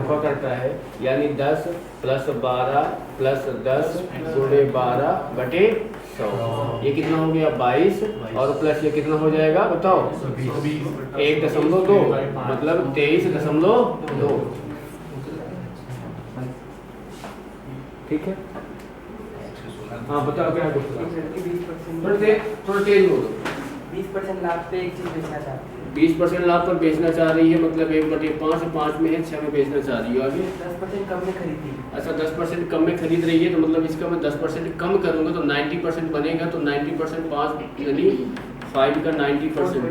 मुनाफा करता है, यानी 10 + 12 + 10 × 12/100। ये कितना हो गया 22, और प्लस ये कितना हो जाएगा बताओ 1.2, मतलब 23.2। ठीक है, हाँ बताओ क्या कुछ थोड़ा तेज बोलो। 20% लाभ पे एक चीज बेचना चाहती है। 20% लाभ पर बेचना चाह रही है, मतलब 1/5, 5 में है, 6 में बेचना चाह रही है। आगे 10% कम में खरीदी। अच्छा 10% कम में खरीद रही है, तो मतलब इसका मैं 10% कम करूंगा तो 90% बनेगा, तो 90% 5 यानी 5 का 90%,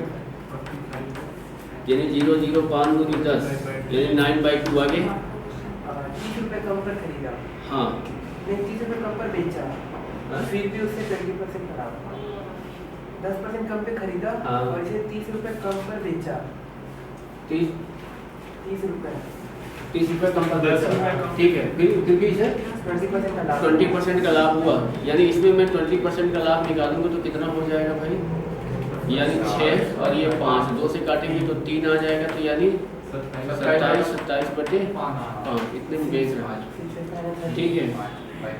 यानी 0 0 5 दूनी 10, यानी 9/2। आगे 30 रुपए कम पर खरीदा। हाँ 30 रुपए कम पर बेचा, फिर भी उससे 20% खराब। 10% कम पे खरीदा और इसे 30 रुपए कम पर बेचा। 30 रुपए कम पर बेचा, ठीक है। फिर भी इसे 20% का लाभ, 20% का लाभ हुआ, यानी इसमें मैं 20% का लाभ निकालूंगा तो कितना हो जाएगा भाई, यानी 6 और ये 5, 2 से काटेंगे तो 3 आ जाएगा, तो यानी 27/5 इतने में बेच रहा है। ठीक है,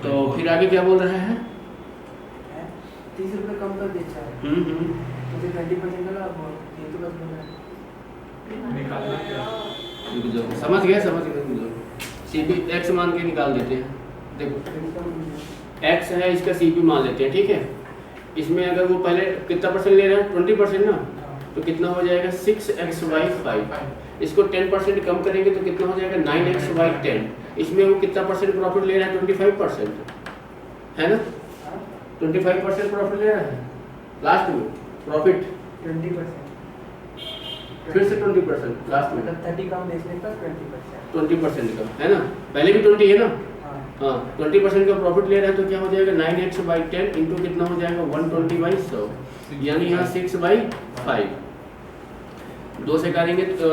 तो फिर आगे क्या बोल रहे हैं? 30 रुपए कम पर बेचा है, मुझे 20% का लाभ हुआ। ये तो बस बोला है, समझ गए। सीपी एक्स मान के निकाल देते हैं। देखो एक्स है, इसका सीपी मान लेते हैं। ठीक है, इसमें अगर वो पहले कितना परसेंट ले रहा है 20% ना, तो कितना हो जाएगा 6x/5। इसको 10% कम करेंगे तो कितना हो जाएगा 9x/10। इसमें वो कितना परसेंट प्रॉफिट ले रहा है 25%, है ना? 25% प्रॉफिट ले रहा है लास्ट में, प्रॉफिट 20%, फिर से 20% लास्ट में, मतलब 30 कम बेचने पर 20% कम, है ना? पहले भी 20 है ना? हाँ 20% का प्रॉफिट ले रहा है, तो क्या हो जाएगा 9x/10 इंटू कितना हो जाएगा 120/100, यानी यहाँ 6/5। 2 से करेंगे तो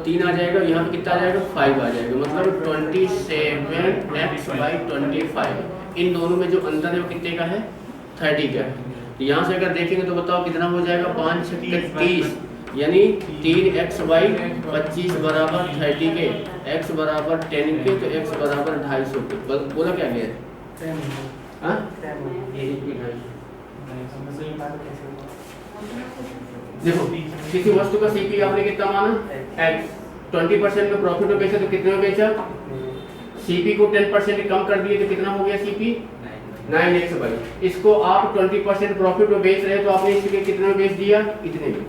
3 आ जाएगा, यहाँ पे कितना आ जाएगा 5 आ जाएगा, मतलब 27x/25। इन दोनों में जो अंतर है वो कितने का है 30 का है। तो यहाँ से अगर देखेंगे तो बताओ कितना हो जाएगा 5 × 30, यानी 3x/25 बराबर 30 के, x बराबर 10 के, तो x बराबर 250 के। बोला क्या गया? हाँ देखो किसी वस्तु का सीपी आपने कितना माना x, 20% में प्रॉफिट में बेचा तो कितने में बेचा, सीपी को 10% कम कर दिए तो कितना हो गया सीपी 9x/। इसको आप 20% प्रॉफिट में बेच रहे हैं, तो आपने इसके कितने में बेच दिया, इतने में।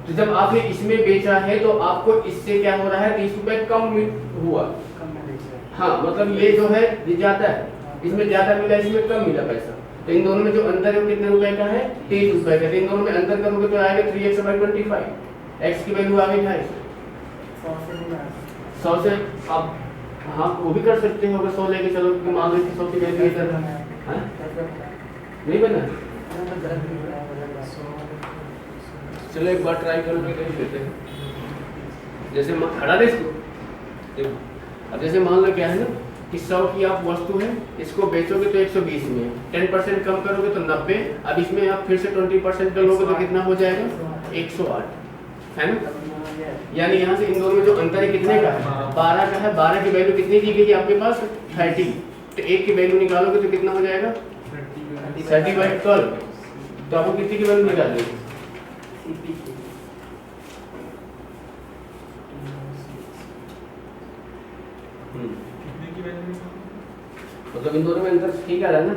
तो जब आपने इसमें बेचा है तो आपको इससे क्या हो रहा है 30 रुपए कम हुआ। हाँ मतलब ये जो है ये ज्यादा है, इसमें ज्यादा मिला, इसमें कम मिला पैसा। तो इन दोनों में जो अंतर है वो कितने रुपए का है 30 रुपए का। तो इन दोनों में अंतर करोगे तो आएगा 3x/25, x की वैल्यू आ गई 250। 100 से आप हाँ वो भी कर सकते हो, अगर 100 लेके चलो, मान लो 100 की वैल्यू इधर है नहीं बना। चलो एक बार ट्राई करोगे देख लेते हैं। जैसे हटा दे इसको, देखो अब जैसे मान लो क्या है ना कि 100 की आप वस्तु है, इसको बेचोगे तो 120 में, 10% कम करोगे तो 90। अब इसमें आप फिर से 20% करोगे तो कितना हो जाएगा 108, है ना? यानी यहाँ से इन दोनों में जो अंतर है कितने का है 12 का है। 12 की वैल्यू कितनी दी गई आपके पास 30, तो 1 की वैल्यू निकालोगे तो कितना हो जाएगा 30/12। तो आपको कितनी की वैल्यू निकालनी है मतलब इन दोनों में अंतर ठीक आ रहा है ना,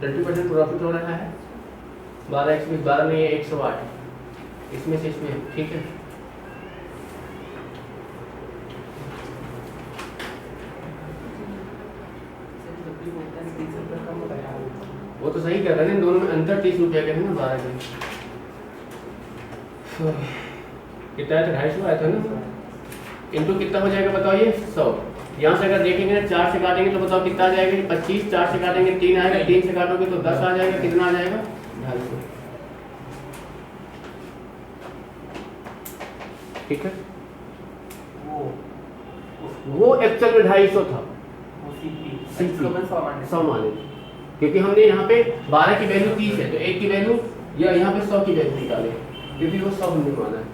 30% प्रॉफिट हो रहा है। 12x/20 12 नहीं है 108, इसमें से इसमें ठीक है। वो तो सही कर रहे हैं, इन दोनों में अंतर 30 रुपया का है ना 12 के। कितना है 250 आया था ना, इनटू कितना हो जाएगा बताओ ये 100। यहाँ से अगर देखेंगे ना 4 से काटेंगे तो बताओ कितना आ जाएगा 25, 4 से काटेंगे 3 आएगा, 3 से काटोगे तो 10 आ जाएगा, कितना आ जाएगा 250। ठीक है, वो एक्चुअल में 250 था, 100 माने, क्योंकि हमने यहाँ पे 12 की वैल्यू 30 है तो 1 की वैल्यू या यहाँ पे 100 की वैल्यू निकाले, क्योंकि वो 100 हमने माना है।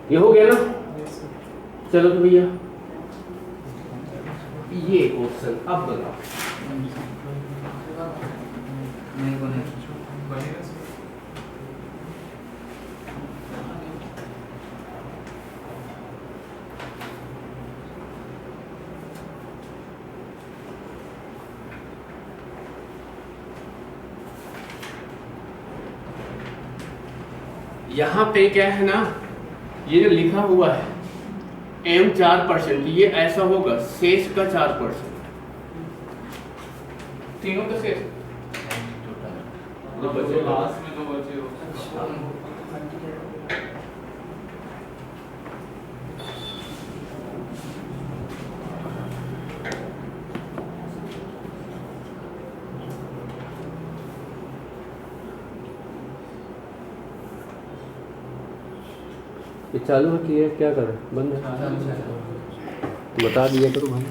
ये हो गया ना? चलो तो भैया ये क्वेश्चन अब बताओ। यहाँ पे क्या है ना, ये जो लिखा हुआ है M 4%, ये ऐसा होगा शेष का 4%, तीनों का शेष दो बचे, लास्ट में 2 बचे हो। ये चालू है कि ये क्या कर रहा है? बंद है? बता दिया करो भाई।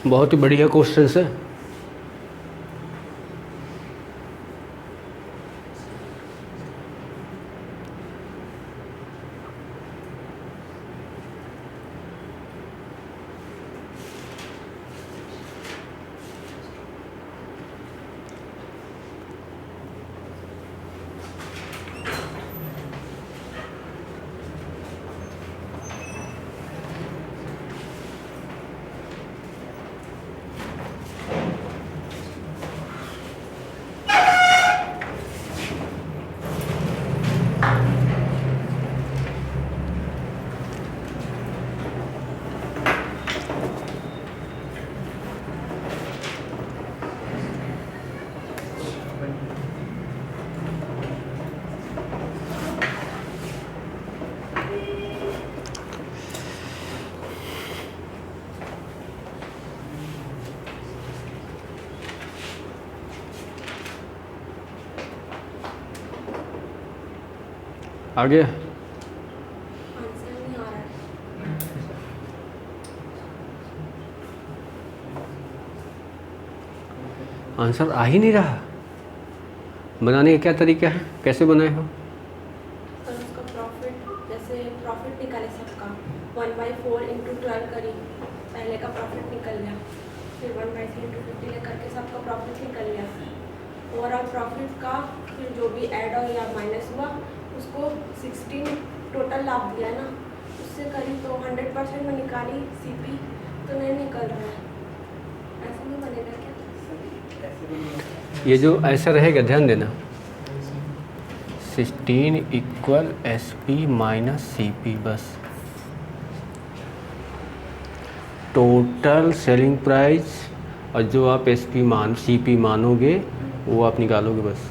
बहुत ही बढ़िया क्वेश्चन है। आगे आंसर नहीं आ रहा है। आंसर आ ही नहीं रहा। बनाने का क्या तरीका है, कैसे बनाए हो? और उसका प्रॉफिट, जैसे प्रॉफिट निकाले सबका 1/4 इंटू 12 करी, पहले का प्रॉफिट निकल गया, फिर 1/3 इंटू 50 लेकर के सबका प्रॉफिट निकल गया। ओवरऑल प्रॉफिट का फिर जो भी ऐड और या माइनस हुआ उसको 16 टोटल लाभ दिया ना, उससे करी तो 100% में निकाली सीपी, तो नहीं निकल रहा है। ऐसे नहीं बनेगा क्या? ये जो ऐसा रहेगा ध्यान देना, 16 इक्वल SP माइनस CP, बस टोटल सेलिंग प्राइस और जो आप CP मानोगे वो आप निकालोगे बस।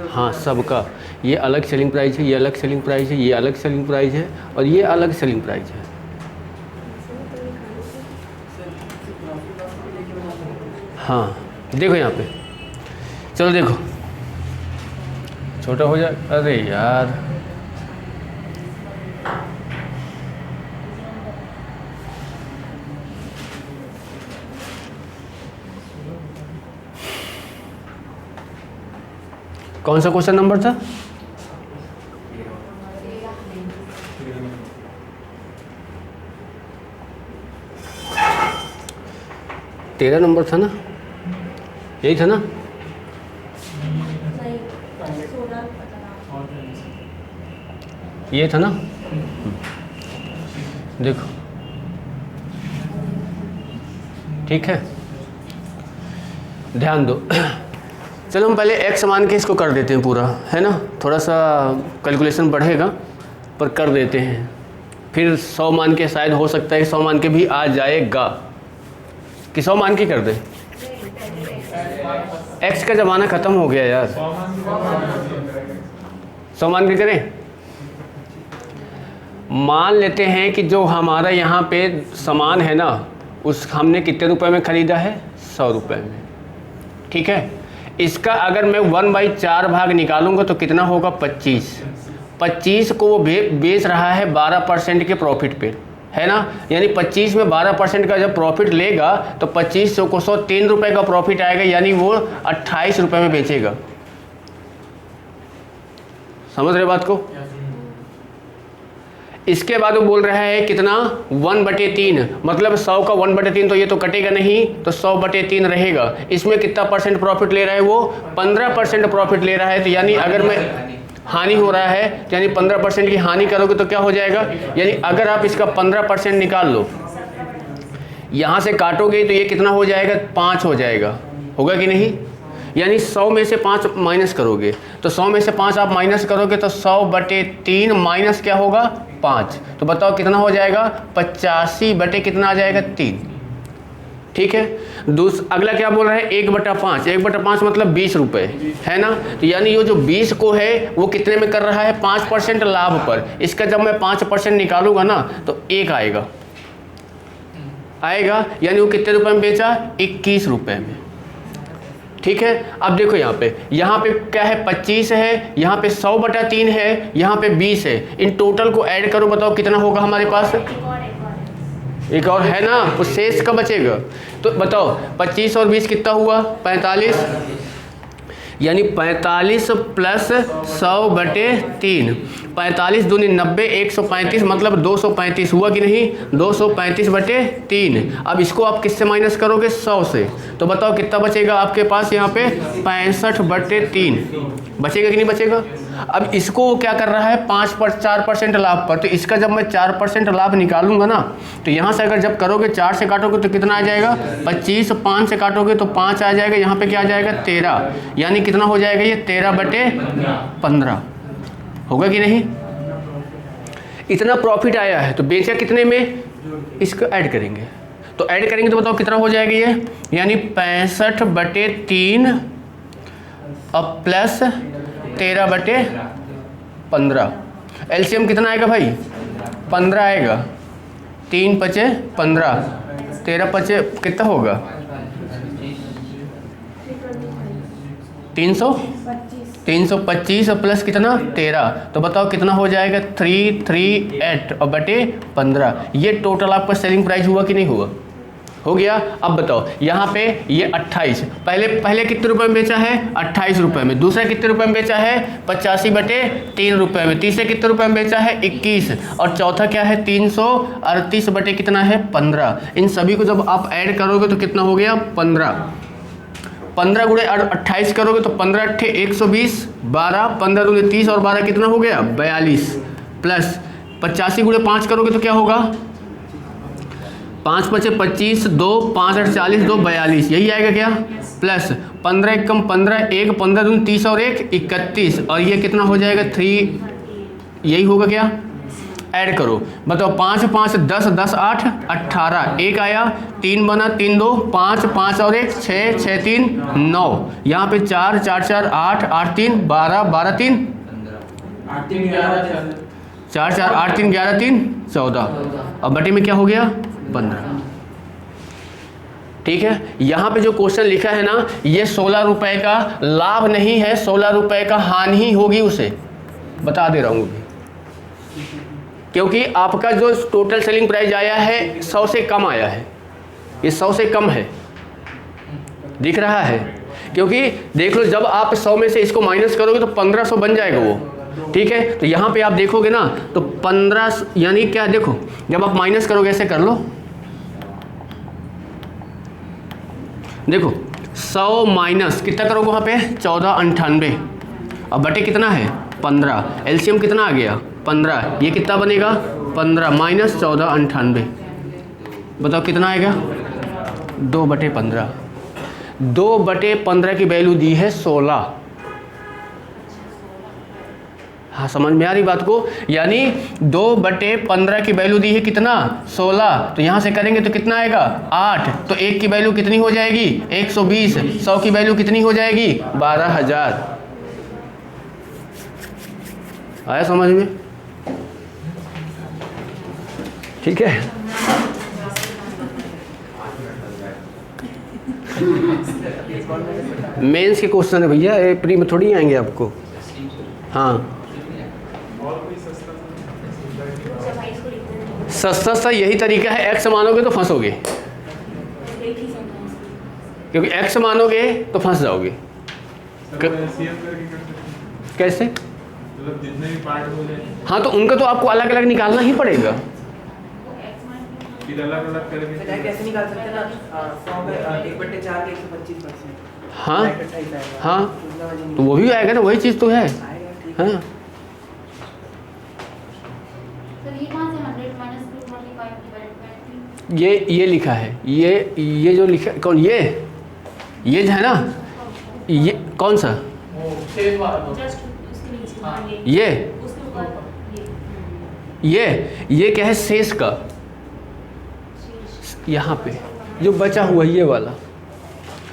हाँ सबका, ये अलग सेलिंग प्राइस है, ये अलग सेलिंग प्राइस है, ये अलग सेलिंग प्राइस है और ये अलग सेलिंग प्राइस है। हाँ देखो यहाँ पे, चलो देखो छोटा हो जाए। अरे यार कौन सा क्वेश्चन नंबर था? तेरह नंबर था ना, यही था ना? नहीं 16 पता ये था ना? देखो ठीक है, ध्यान दो। चलो हम पहले x मान के इसको कर देते हैं पूरा, है ना? थोड़ा सा कैलकुलेशन बढ़ेगा पर कर देते हैं, फिर 100 मान के शायद हो सकता है 100 मान के भी आ जाएगा कि 100 मान के कर दे। x का ज़माना ख़त्म हो गया यार, 100 मान के करें। मान लेते हैं कि जो हमारा यहाँ पे सामान है ना, उस हमने कितने रुपए में ख़रीदा है? 100 रुपये में, ठीक है। इसका अगर मैं 1/4 भाग निकालूंगा तो कितना होगा? 25 को वो बेच रहा है 12% के प्रॉफिट पे, है ना? यानी 25 में 12% का जब प्रॉफिट लेगा तो 25 को 103 रुपये का प्रॉफिट आएगा, यानी वो 28 रुपये में बेचेगा। समझ रहे बात को? इसके बाद वो बोल रहा है कितना? 1/3, मतलब 100 का 1/3 तो ये तो कटेगा नहीं, तो 100/3 रहेगा। इसमें कितना परसेंट प्रॉफिट ले रहा है वो? 15% प्रॉफिट ले रहा है। तो यानी अगर मैं हानि हो रहा है, यानी 15% की हानि करोगे तो क्या हो जाएगा? यानी अगर आप इसका 15% निकाल लो, यहाँ से काटोगे तो ये कितना हो जाएगा? 5 हो जाएगा, होगा कि नहीं? यानी 100 में से 5 माइनस करोगे, तो 100 में से 5 आप माइनस करोगे तो 100/3 माइनस क्या होगा? 5। तो बताओ कितना हो जाएगा? 85 बटे कितना आ जाएगा? 3। ठीक है। अगला क्या बोल रहा है? 1/5। 1/5 मतलब 20 रुपये, है ना? तो यानी ये जो 20 को है वो कितने में कर रहा है? 5% लाभ पर। इसका जब मैं 5% निकालूंगा ना तो 1 आएगा, यानी वो कितने रुपए में बेचा? 21 रुपये में। ठीक है। अब देखो यहाँ पे क्या है? 25 है, यहाँ पे 100/3 है, यहाँ पे 20 है। इन टोटल को ऐड करो, बताओ कितना होगा हमारे पास? एक और है ना, वो शेष का बचेगा। तो बताओ 25 और 20 कितना हुआ? 45। यानी 45 प्लस 100/3, 45 दूनी 90, 135 मतलब 235 हुआ कि नहीं? 235/3। अब इसको आप किससे माइनस करोगे? 100 से। तो बताओ कितना बचेगा आपके पास यहाँ पे? 65/3 बचेगा कि नहीं बचेगा? अब इसको वो क्या कर रहा है? 4% लाभ पर। तो इसका जब मैं 4% लाभ निकालूंगा ना, तो यहाँ से अगर जब करोगे 4 से काटोगे तो कितना आ जाएगा? 25। 5 से काटोगे तो 5 आ जाएगा, यहाँ पे क्या आ जाएगा? 13। यानी कितना हो जाएगा ये? 13/15 होगा कि नहीं? इतना प्रॉफिट आया है तो बेचा कितने में? इसको ऐड करेंगे, तो ऐड करेंगे तो बताओ कितना हो जाएगा ये? यानी 65/3 और प्लस 13/15। एलसीएम कितना आएगा भाई? 15 आएगा। 3 × 5 = 15, 13 × 5 कितना होगा? 325 प्लस कितना? 13। तो बताओ कितना हो जाएगा? 338 और बटे 15। ये टोटल आपका सेलिंग प्राइस हुआ कि नहीं हुआ? हो गया। अब बताओ यहाँ पे ये 28, पहले कितने रुपए में बेचा है? 28 रुपये में। दूसरा कितने रुपए में बेचा है? 85/3 रुपये में। तीसरे कितने रुपए में बेचा है? 21। और चौथा क्या है? 338 बटे कितना है? 15। इन सभी को जब आप ऐड करोगे तो कितना हो गया? 15। 15 × 28 करोगे तो 15 × 8 = 120, 12, 15 दूनी 30 और 12 कितना हो गया? 42। प्लस 85 × 5 करोगे तो क्या होगा? 5 × 5 = 25, 2, 5, 8, 40, 2, 42। यही आएगा क्या? प्लस 15 × 1 = 15, 1, 15 दूनी 30 और 1 = 31। और ये कितना हो जाएगा? 3। यही होगा क्या? ऐड करो, बताओ 5, 5, 10, 10, 8, 18। 1 आया, 3 बना, 3, 2, 5, 5 और 1, 6, 6, 3, 9। यहाँ पे 4, 4, 4, 8, 8, 3, 12, 12, 3, 4, 4, 8, 3, 11, 3, 14। अब बटे में क्या हो गया? 15। ठीक है। यहाँ पे जो क्वेश्चन लिखा है ना, ये 16 रुपए का लाभ नहीं है, 16 रुपए का हानि ही होगी उसे, बता दे रहा हूँ। क्योंकि आपका जो टोटल सेलिंग प्राइस आया है 100 से कम आया है, ये 100 से कम है, दिख रहा है। क्योंकि देख लो जब आप 100 में से इसको माइनस करोगे तो 1500 बन जाएगा वो, ठीक है। तो यहाँ पे आप देखोगे ना तो 15 यानी क्या, देखो जब आप माइनस करोगे ऐसे कर लो, देखो 100 माइनस कितना करोगे वहाँ पे 1498 अब बटे कितना है 15, एलसीएम कितना आ गया 15, ये कितना बनेगा 15 माइनस 1498, बताओ कितना आएगा 2/15। 2/15 की वैल्यू दी है 16। हाँ समझ में आ रही बात को, यानी 2/15 की वैल्यू दी है कितना 16, तो यहाँ से करेंगे तो कितना आएगा 8, तो 1 की वैल्यू कितनी हो जाएगी 120, 100 की वैल्यू कितनी हो जाएगी 12,000। आया समझ में, ठीक है। मेंस के क्वेश्चन है भैया, ये प्री में थोड़ी आएंगे आपको। हाँ सस्ता सा यही तरीका है, एक्स मानोगे तो फंसोगे, क्योंकि एक्स मानोगे तो फंस जाओगे। कैसे, मतलब जितने भी पार्ट हो जाए, हाँ तो उनका तो आपको अलग अलग निकालना ही पड़ेगा, फिर अलग अलग करके कैसे निकाल सकते हैं ना 100 में 1/4 के 125%। हाँ हाँ तो वो भी आएगा ना, वही चीज़ तो है। हाँ ये लिखा है, ये जो लिखा कौन, ये जो है ना, ये कौन सा ये क्या है शेष का, यहाँ पे जो बचा हुआ ये वाला,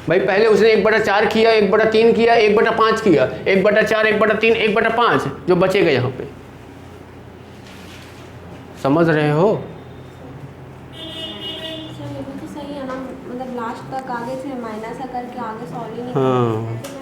भाई पहले उसने 1/4 किया, 1/3 किया, 1/5 किया, 1/4, 1/3, 1/5 जो बचेगा यहाँ पे, समझ रहे हो। सर ये भी तो सही है ना, मतलब लास्ट तक आगे से माइनस करके आगे सॉल्व ही नहीं हाँ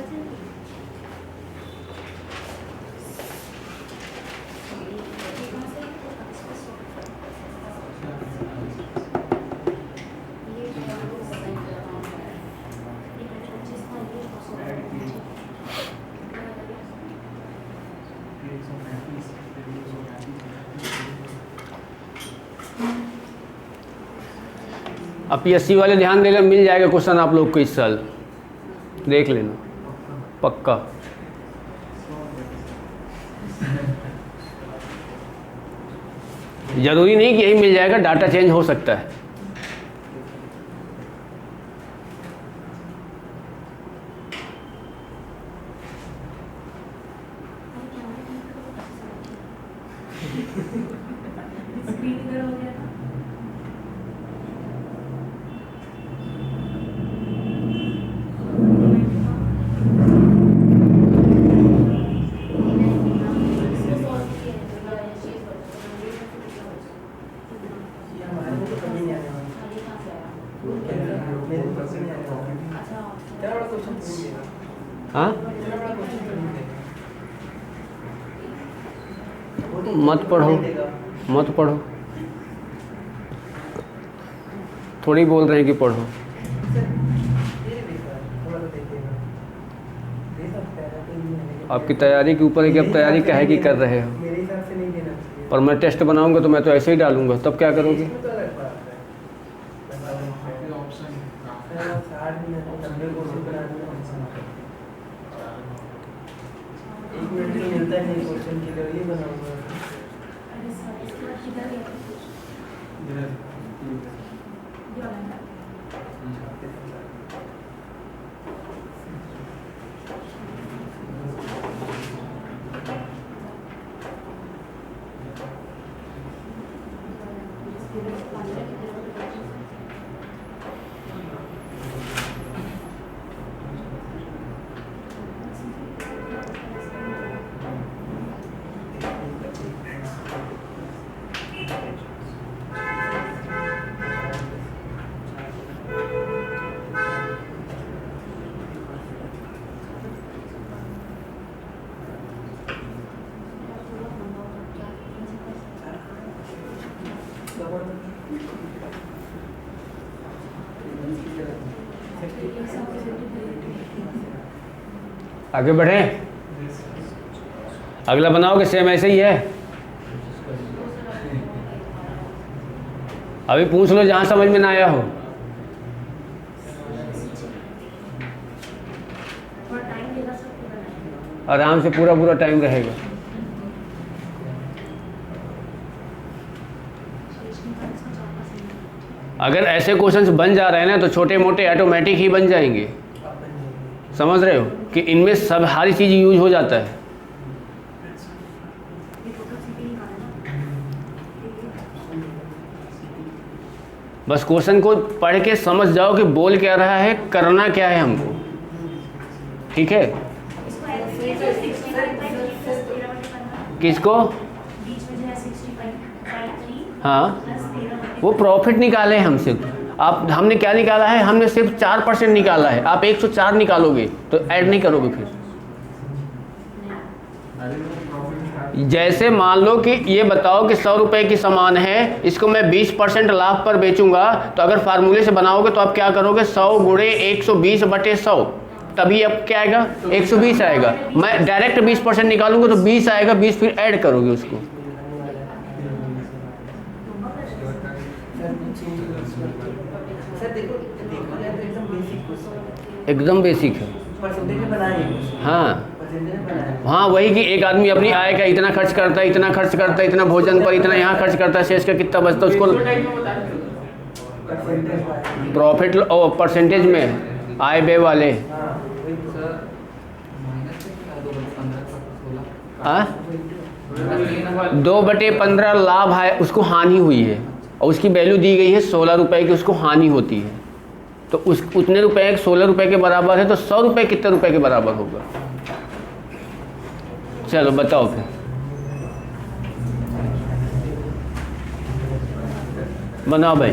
अब PSC वाले ध्यान देना, मिल जाएगा क्वेश्चन आप लोग को इस साल, देख लेना पक्का। जरूरी नहीं कि यही मिल जाएगा, डाटा चेंज हो सकता है। हाँ मत पढ़ो, थोड़ी बोल रहे हैं कि पढ़ो। आपकी तैयारी के ऊपर है कि आप तैयारी काहे की कर रहे हो। मेरे हिसाब से नहीं देना चाहिए। पर मैं टेस्ट बनाऊंगा तो मैं तो ऐसे ही डालूंगा, तब क्या करोगे। मिलता है क्वेश्चन के लिए ये बनाऊंगा। आगे बढ़े, अगला बनाओगे सेम ऐसे ही है। अभी पूछ लो जहाँ समझ में ना आया हो। आराम से पूरा पूरा टाइम रहेगा। अगर ऐसे क्वेश्चंस बन जा रहे हैं ना तो छोटे मोटे ऑटोमेटिक ही बन जाएंगे। समझ रहे हो कि इनमें सब सारी चीज़ यूज हो जाता है। बस क्वेश्चन को पढ़ के समझ जाओ कि बोल क्या रहा है, करना क्या है हमको। ठीक है, किसको? हाँ, वो प्रॉफिट निकाले हमसे। आप हमने क्या निकाला है? हमने सिर्फ 4% निकाला है। आप 104 निकालोगे तो ऐड नहीं करोगे फिर। जैसे मान लो कि ये बताओ कि 100 रुपये की सामान है, इसको मैं 20% लाभ पर बेचूंगा, तो अगर फार्मूले से बनाओगे तो आप क्या करोगे? 100 गुणे 120/100, तभी अब क्या आएगा? 120 आएगा। मैं डायरेक्ट 20% निकालूंगा तो 20 आएगा, 20 फिर ऐड करोगे उसको। एकदम बेसिक है। हाँ, वही कि एक आदमी अपनी आय का इतना खर्च करता है, इतना खर्च करता है, इतना भोजन पर, इतना यहाँ खर्च करता है, शेष का कितना बचता है उसको प्रॉफिट और परसेंटेज में आय व्यय वाले। हाँ, 2/15 लाभ है, उसको हानि हुई है और उसकी वैल्यू दी गई है 16 रुपये की, उसको हानि होती है। तो उस उतने रुपए 16 रुपये के बराबर है, तो 100 रुपये कितने रुपए के बराबर होगा? चलो बताओ फिर। बनाओ भाई।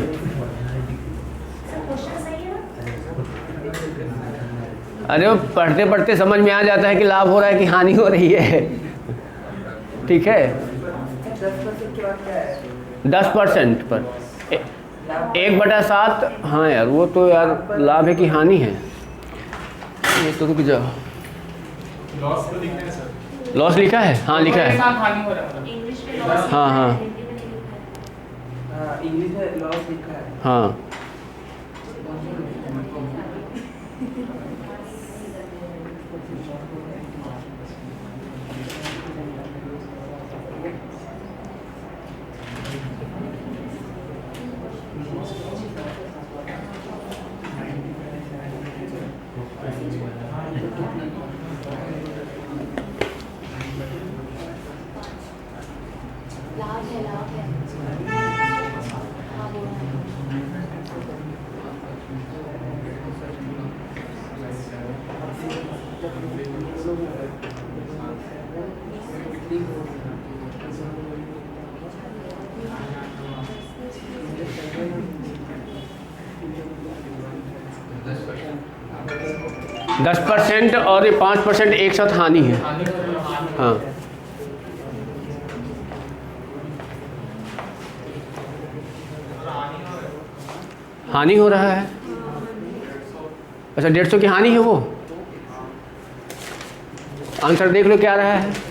अरे वो पढ़ते पढ़ते समझ में आ जाता है कि लाभ हो रहा है कि हानि हो रही है। ठीक है, 10% पर 1/7। हाँ यार, वो तो यार लाभ है कि हानि है? ये तो रुक जाओ, लॉस तो लिखा है सर। लॉस लिखा है? हाँ लिखा है। हाँ हाँ इंग्लिश में लॉस लिखा है। हाँ, लाभ है, लाभ है। हाँ, वो है। 10% और 5% एक साथ हानि है। हाँ, हानि हो रहा है। अच्छा, 150 की हानि है वो। आंसर देख लो क्या रहा है।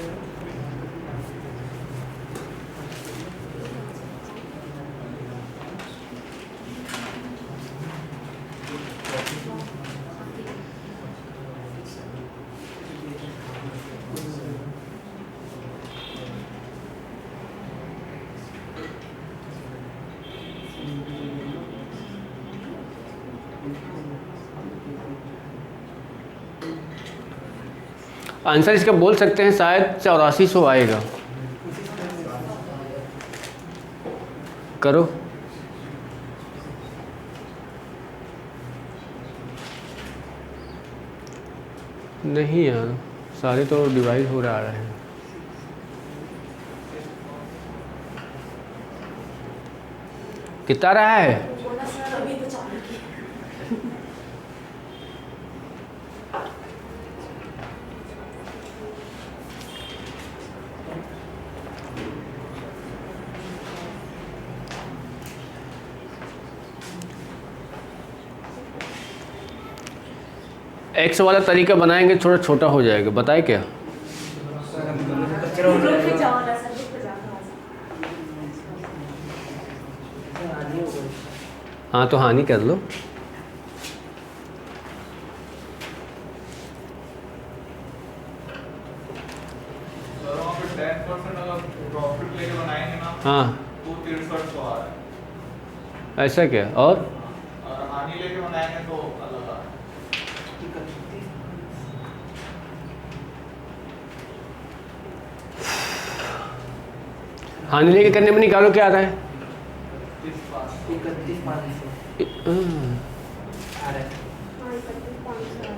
आंसर इसका बोल सकते हैं शायद 8400 आएगा। करो। नहीं यार, सारे तो डिवाइड हो रहा है। कितना रहा है? एक्स वाला तरीका बनाएंगे थोड़ा छोटा हो जाएगा, बताए क्या? कचरा हो जाएगा। हाँ तो हानि कर लो। सर वहाँ पे 10% अगर प्रॉफिट लेके बनाएंगे ना हाँ तो 63 आ रहा है, ऐसा क्या? और और हानि लेके बनाएंगे तो अलग आ रहा है। हानि लेके करने में निकालो क्या आ रहा है?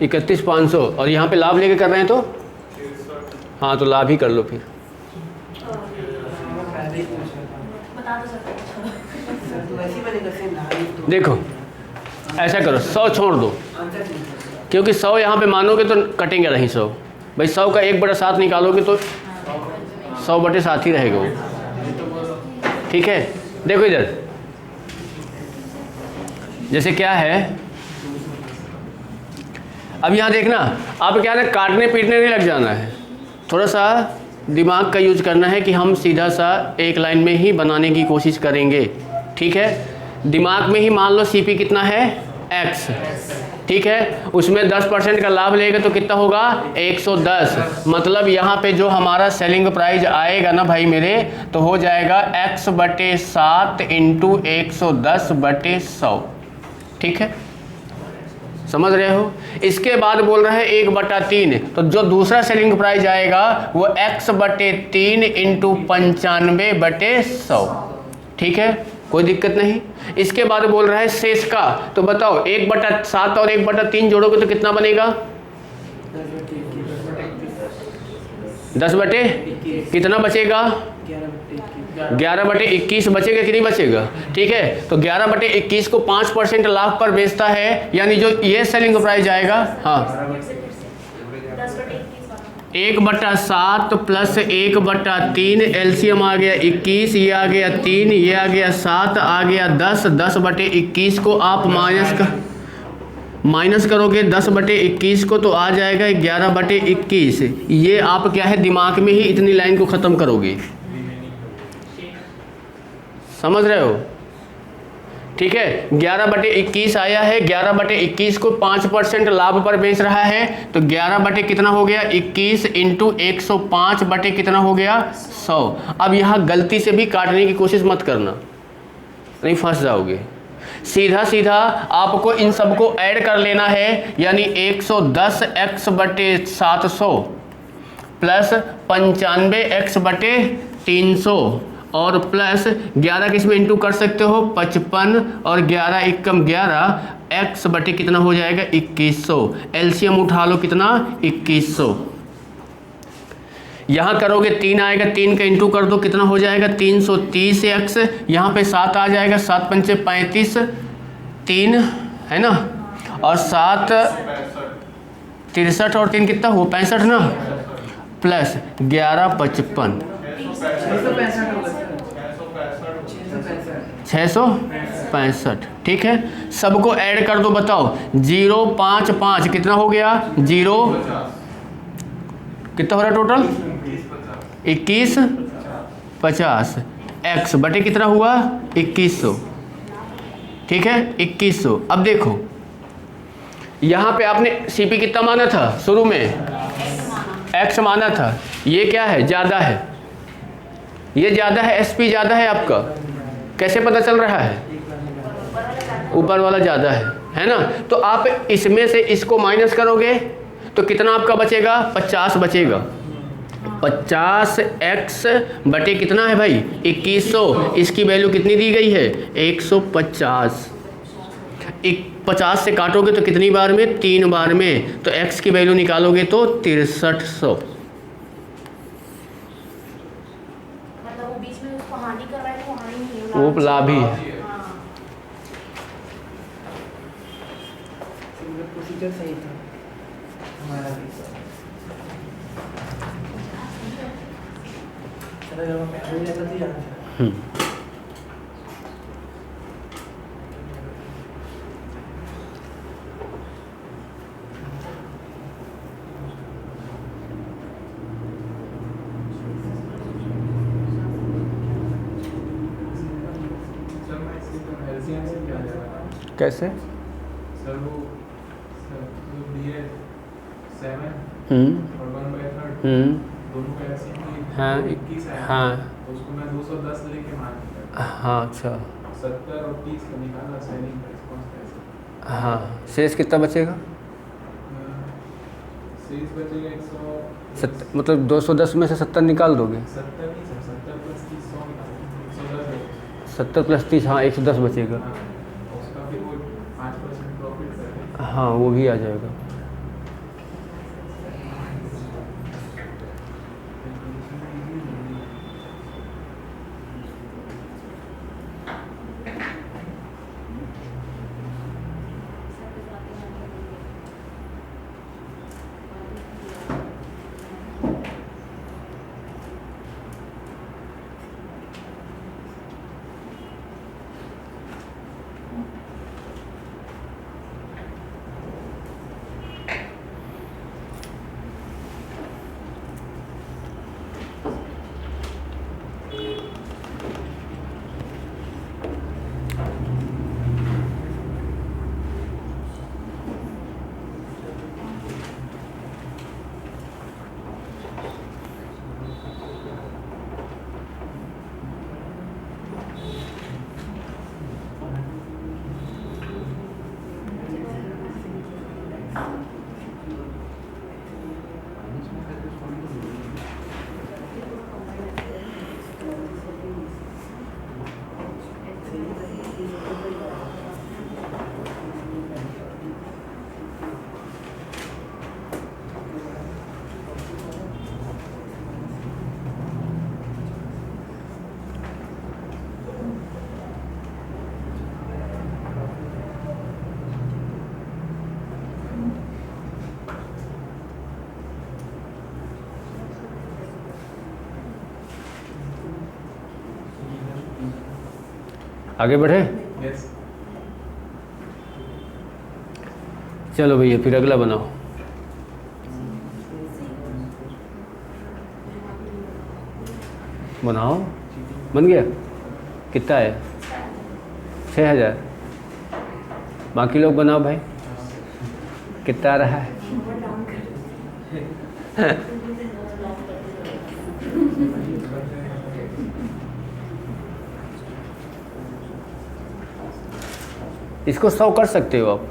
31,500 और यहाँ पे लाभ लेके कर रहे हैं तो 63 हाँ तो लाभ ही कर लो फिर। देखो ऐसा करो 100 छोड़ दो, क्योंकि 100 यहाँ पे मानोगे तो कटेंगे नहीं 100। भाई 100 का 1/7 निकालोगे तो 100/7 ही रहेगा वो। ठीक है, देखो इधर जैसे क्या है, अब यहाँ देखना, आप क्या ना काटने पीटने नहीं लग जाना है, थोड़ा सा दिमाग का यूज करना है कि हम सीधा सा एक लाइन में ही बनाने की कोशिश करेंगे। ठीक है, दिमाग में ही मान लो सीपी कितना है x, ठीक है, उसमें 10% का लाभ लेगा तो कितना होगा 110। मतलब यहाँ पे जो हमारा सेलिंग प्राइस आएगा ना भाई मेरे, तो हो जाएगा x/7 इंटू 110/100। ठीक है, समझ रहे हो? इसके बाद बोल रहे हैं 1/3, तो जो दूसरा सेलिंग प्राइस आएगा वो x/3 इंटू 95/100। ठीक है, कोई दिक्कत नहीं। इसके बाद बोल रहा है शेष का, तो बताओ 1/7 और 1/3 जोड़ोगे तो कितना बनेगा? 10 बटे कितना बचेगा? 11/21 बचेगा कि नहीं बचेगा? ठीक है, तो 11/21 को 5% लाभ पर बेचता है, यानी जो ये सेलिंग प्राइस आएगा, हाँ 1/7 प्लस 1/3, एलसीएम आ गया 21, ये आ गया 3, ये आ गया 7, आ गया 10। 10/21 को आप माइनस करोगे 10/21 को तो आ जाएगा 11/21। ये आप क्या है दिमाग में ही इतनी लाइन को ख़त्म करोगे, समझ रहे हो? ठीक है, 11/21 आया है, 11/21 को 5% लाभ पर बेच रहा है, तो 11 कितना हो गया 21 इंटू 105 बटे कितना हो गया 100। अब यहाँ गलती से भी काटने की कोशिश मत करना, नहीं फंस जाओगे। सीधा सीधा आपको इन सबको ऐड कर लेना है, यानी 110x/700 प्लस 95x/300 और प्लस 11 किस में इंटू कर सकते हो 55 और 11 एकम 11 x बटे कितना हो जाएगा 2100। एलसीएम उठा लो कितना 2100। यहाँ करोगे 3 आएगा, 3 का इंटू कर दो कितना हो जाएगा 330x। यहाँ पे 7 आ जाएगा, 7 पंचे 35, 3 है ना, और 7 63 और 3 कितना हो 65 ना, प्लस 11 55 665। ठीक है, सबको ऐड कर दो, बताओ 055 कितना हो गया 0 कितना हो रहा टोटल 2150 x बटे कितना हुआ 2100। ठीक है 2100। अब देखो यहाँ पे आपने सीपी कितना माना था शुरू में, x माना था, ये क्या है ज़्यादा है, ये ज़्यादा है, एसपी ज़्यादा है आपका, कैसे पता चल रहा है ऊपर वाला ज़्यादा है ना। तो आप इसमें से इसको माइनस करोगे तो कितना आपका बचेगा 50 बचेगा। 50x बटे कितना है भाई 2100, इसकी वैल्यू कितनी दी गई है 150। 50 से काटोगे तो कितनी बार में 3 बार में, तो x की वैल्यू निकालोगे तो 6300। वो लाभ ही है। प्रोसीजर सही था हमारा भी। चलो जब मैं हो जाता तो याद कैसे? सर वो दिए 7 और 1/3 दोनों का एफसीपी हाँ 21 आया। हाँ तो उसको मैं 210 लेके मार हाँ अच्छा 70 और 30 का निकाला सेलिंग प्राइस कॉस्ट ऐसे। हाँ, शेष कितना बचेगा? शेष बचेगा 100 मतलब 210 में से 70 निकाल दोगे? 70 नहीं सर, 70 प्लस 30 100 निकालेंगे, 110 70 प्लस 30, हाँ 110 बचेगा। हाँ, उसका फिर वो 5% प्रॉफिट करेंगे। हाँ वो भी आ जाएगा। आगे बढ़े? यस। चलो भैया फिर अगला बनाओ। बनाओ, बन गया? कितना है? 6000। बाकी लोग बनाओ भाई, कितना आ रहा है? इसको 100 कर सकते हो आप।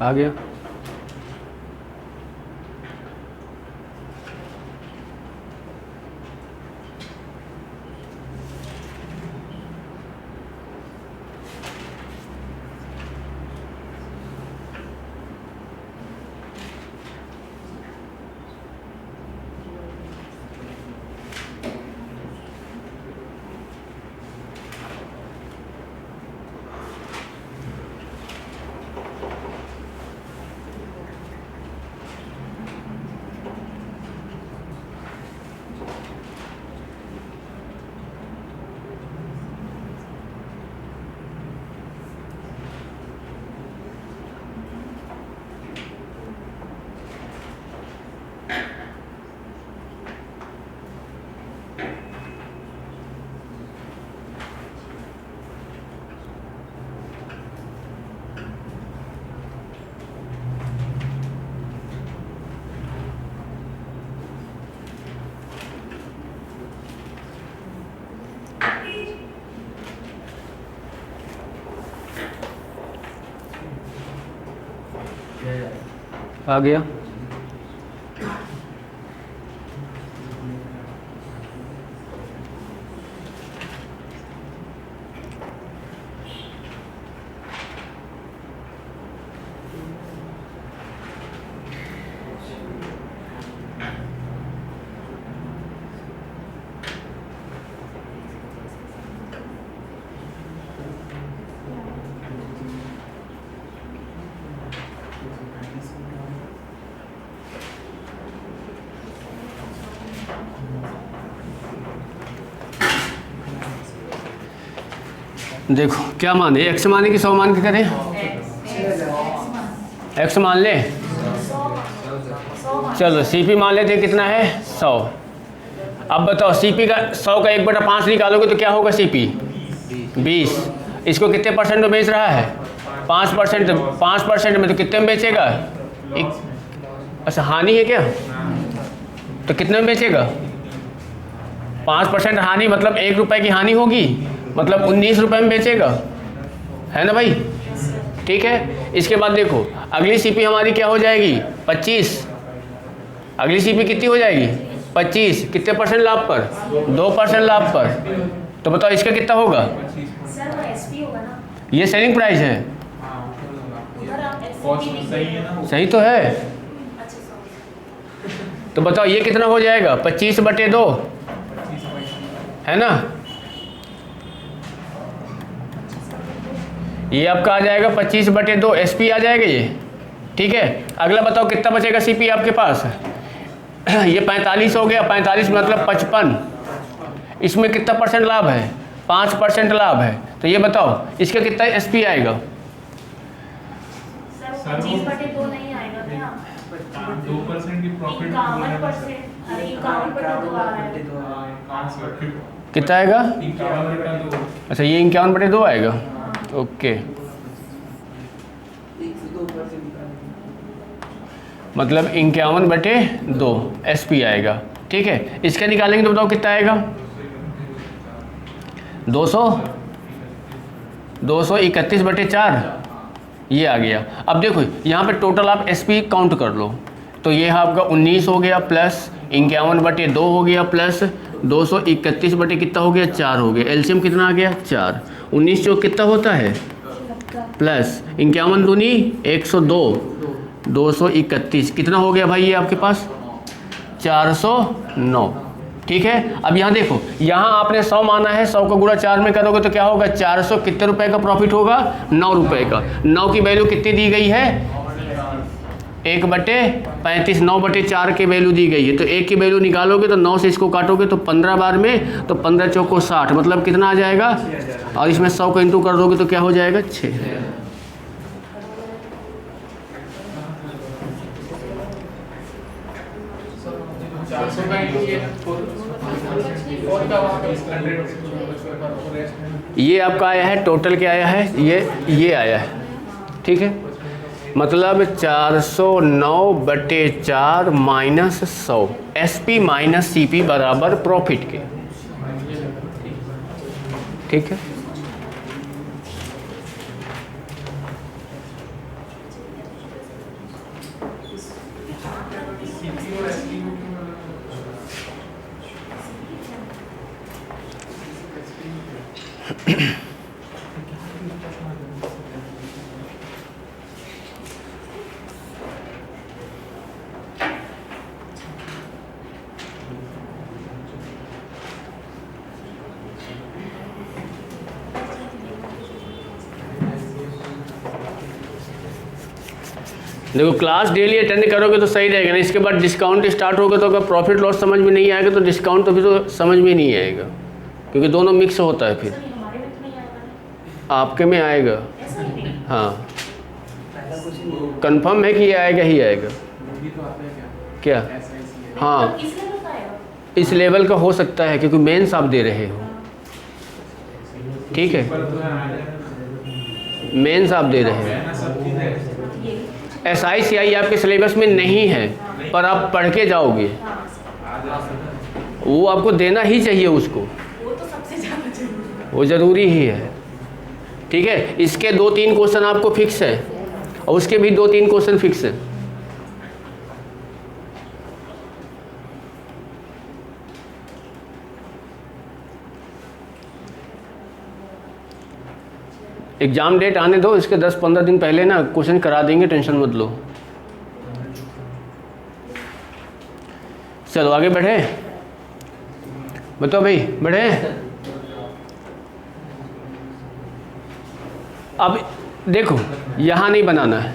आ गया? आ गया। देखो क्या माने, एक्स माने कि 100 मान के करें? एक्स मान ले, चलो सीपी मान लेते हैं, कितना है 100। अब बताओ सीपी का 100 का 1/5 निकालोगे तो क्या होगा सीपी 20। इसको कितने परसेंट में बेच रहा है? 5%। 5% में तो कितने में बेचेगा? अच्छा हानि है क्या? तो कितने में बेचेगा? 5% हानि मतलब 1 रुपये की हानि होगी, मतलब 19 रुपये में बेचेगा, है ना भाई? ठीक है। इसके बाद देखो अगली सीपी हमारी क्या हो जाएगी? 25। अगली सीपी कितनी हो जाएगी? 25। कितने परसेंट लाभ पर? 2% लाभ पर। तो बताओ इसका कितना होगा? सर वो एसपी होगा ना, ये सेलिंग प्राइस है, उधर आप एसपी सही है ना? सही तो है। अच्छा सॉरी, तो बताओ ये कितना हो जाएगा? 25/2, है ना? ये आपका आ जाएगा 25/2 एसपी आ जाएगा ये। ठीक है। अगला बताओ कितना बचेगा सीपी आपके पास? ये 45 हो गया। 45 मतलब 55। इसमें कितना परसेंट लाभ है? 5% लाभ है। तो ये बताओ इसका कितना एसपी आएगा? सर 25/2 नहीं आएगा क्या? 2% की प्रॉफिट 51%, अरे 51/2 आ रहा है। कितना आएगा? 51/2। अच्छा ये 51/2 आएगा। ओके, 102% मतलब 51/2 एसपी आएगा। ठीक है। इसका निकालेंगे तो बताओ कितना आएगा? 231/4 ये आ गया। अब देखो यहाँ पे टोटल आप एसपी काउंट कर लो, तो ये आपका 19 हो गया प्लस 51/2 हो गया प्लस 231 कितना हो गया? 4 हो गया। एलसीएम कितना आ गया? 4। 19 जो कितना होता है? प्लस 51 दूनी 102, 231 कितना हो गया भाई ये आपके पास? 409। ठीक है। अब यहाँ देखो, यहाँ आपने 100 माना है, 100 को गुणा 4 में करोगे तो क्या होगा? 400 कितने रुपए का प्रॉफिट होगा? 9 रुपए का। 9 की वैल्यू कितनी दी गई है? 1/35। 9/4 की वैल्यू दी गई है, तो 1 की वैल्यू निकालोगे तो 9 से इसको काटोगे तो 15 बार में, तो 15 चौको 60, मतलब कितना आ जाएगा? और इसमें 100 को इंटू कर दोगे तो क्या हो जाएगा? 6। ये आपका आया है, टोटल क्या आया है? ये आया है। ठीक है। मतलब 409/4 माइनस 100 एसपी माइनस सीपी बराबर प्रॉफिट के। ठीक है। देखो क्लास डेली अटेंड करोगे तो सही रहेगा ना। इसके बाद डिस्काउंट स्टार्ट होगा तो अगर प्रॉफिट लॉस समझ में नहीं आएगा तो डिस्काउंट तो भी तो समझ में नहीं आएगा, क्योंकि दोनों मिक्स होता है। फिर सर ये हमारे में तो नहीं आएगा ना? आपके में आएगा। ऐसा ही नहीं। हाँ पहला क्वेश्चन कंफर्म है कि ये आएगा ही आएगा। क्या? हाँ मतलब इस लेवल का आएगा? इस लेवल का हो सकता है क्योंकि मेंस आप दे रहे हो। ठीक है, मेंस आप दे रहे हो। SICI आपके सिलेबस में नहीं है, पर आप पढ़ के जाओगे, वो आपको देना ही चाहिए उसको, वो तो सबसे ज़्यादा जरूरी है। वो ज़रूरी ही है। ठीक है। इसके 2-3 क्वेश्चन आपको फिक्स है और उसके भी 2-3 क्वेश्चन फिक्स है। एग्ज़ाम डेट आने दो, इसके 10-15 दिन पहले ना क्वेश्चन करा देंगे, टेंशन मत लो। चलो आगे बढ़े, बताओ भाई बढ़े। अब देखो यहाँ नहीं बनाना है,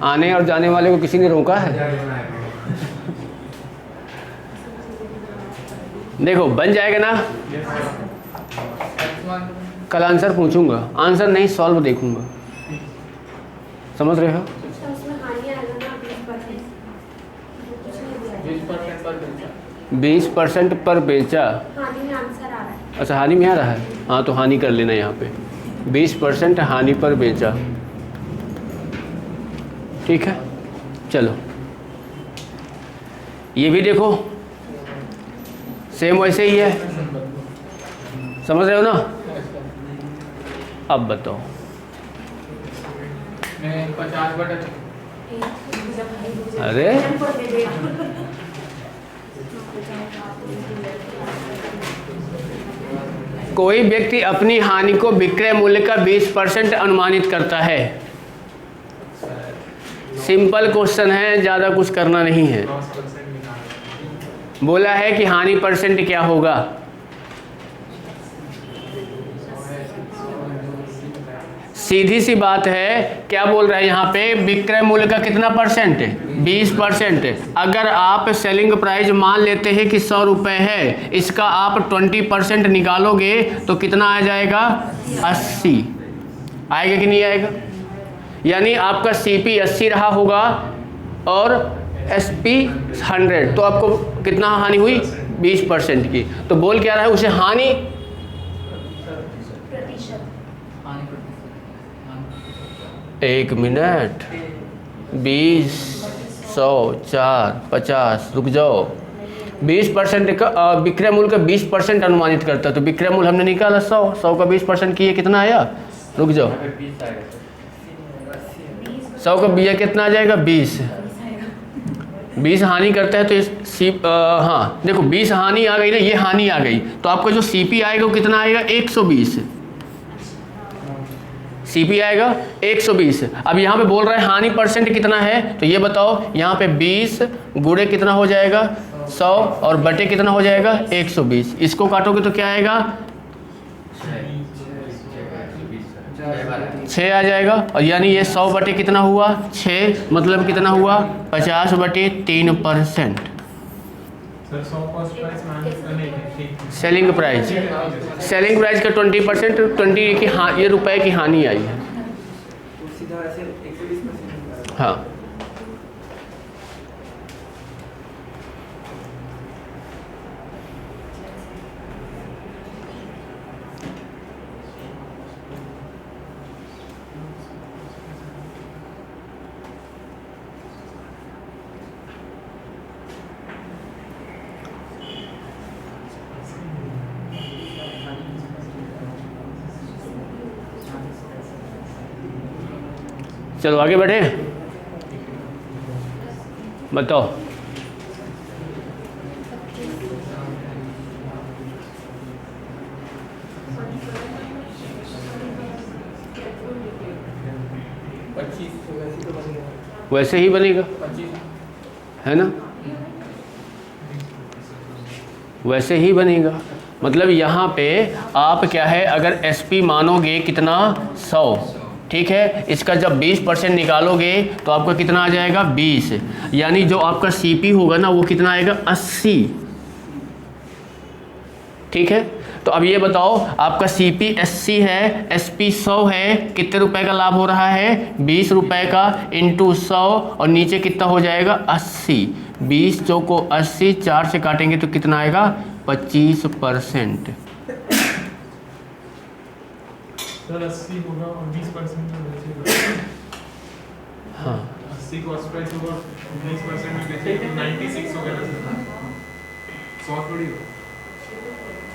आने और जाने वाले को किसी ने रोका है? देखो बन जाएगा ना, कल आंसर पूछूंगा, आंसर नहीं सॉल्व देखूंगा, समझ रहे हो? अच्छा, उसमें हानि आएगा ना 20%? 20% पर बेचा। हानि में आंसर आ रहा है। अच्छा हानि में आ रहा है, हाँ तो हानि कर लेना यहाँ पे, 20% हानि पर बेचा, ठीक है। चलो ये भी देखो सेम वैसे ही है, समझ रहे हो ना? अब बताओ 50/, अरे कोई व्यक्ति अपनी हानि को विक्रय मूल्य का 20% अनुमानित करता है। सिंपल क्वेश्चन है, ज़्यादा कुछ करना नहीं है। बोला है कि हानि परसेंट क्या होगा, सीधी सी बात है। क्या बोल रहा है यहाँ पे, विक्रय मूल्य का कितना परसेंट है? 20%। अगर आप सेलिंग प्राइस मान लेते हैं कि 100 रुपये है, इसका आप 20% निकालोगे तो कितना आ जाएगा? 80 आएगा कि नहीं आएगा? यानी आपका CP 80 रहा होगा और SP 100, तो आपको कितना हानि हुई? 20% की। तो बोल क्या रहा है उसे, हानि एक मिनट 20, 100, 4, 50, रुक जाओ। 20% का विक्रय मूल्य का 20% अनुमानित करता है, तो विक्रय मूल्य हमने निकाला 100 का 20% किए कितना आया? रुक जाओ, 100 का बीजा कितना आ जाएगा? 20 हानि करता है तो हाँ देखो 20 हानि आ गई ना, ये हानि आ गई, तो आपका जो CP आएगा वो कितना आएगा? 120 CP आएगा 120। अब यहाँ पे बोल रहा है हानि परसेंट कितना है, तो ये बताओ यहाँ पे 20 गुणे कितना हो जाएगा? 100 और बटे कितना हो जाएगा? 120। इसको काटोगे तो क्या आएगा? 6 आ जाएगा। और यानी ये 100 बटे कितना हुआ? 6, मतलब कितना हुआ? 50 बटे 3%। सर 100 कॉस्ट प्राइस नहीं ठीक, सेलिंग प्राइस का 20%, 20 की हाँ ये रुपए की हानि आई है। तो सीधा ऐसे 120%। हाँ चलो आगे बढ़े, बताओ। वैसे ही बनेगा, है ना? वैसे ही बनेगा। मतलब यहाँ पे आप क्या है, अगर SP मानोगे कितना? 100, ठीक है। इसका जब 20% निकालोगे तो आपका कितना आ जाएगा? 20। यानी जो आपका CP होगा ना वो कितना आएगा? 80, ठीक है। तो अब ये बताओ, आपका CP 80 है, SP 100 है, कितने रुपए का लाभ हो रहा है? 20 रुपए का इंटू 100 और नीचे कितना हो जाएगा? 80। 20 चौको 80, 4 से काटेंगे तो कितना आएगा? 25%। सर 80 होगा और 20% में बेचेगा। हाँ 80 कॉस्ट प्राइस होगा, 20% में बेचेगा तो 96 होगा ना सर? 100 थोड़ी होगा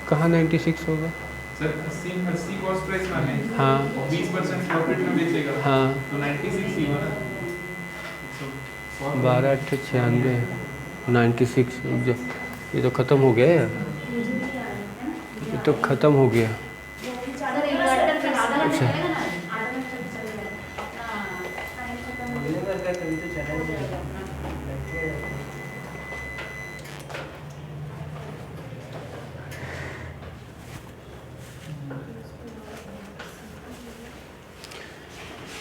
कहाँ 96 होगा? सर 80 कॉस्ट प्राइस माने, हाँ और 20% प्रॉफिट में बेचेगा हाँ तो 96 ही होगा ना। 12 8 96, 96 ये तो ख़त्म हो गया यार, तो ख़त्म हो गया। अगर इन्वर्टर पे आधा घंटा अच्छा। चलेगा ना, आधा घंटा भी चलेगा, अपना टाइम खत्म हो मुझे लगता है कभी तो चला ही जाएगा।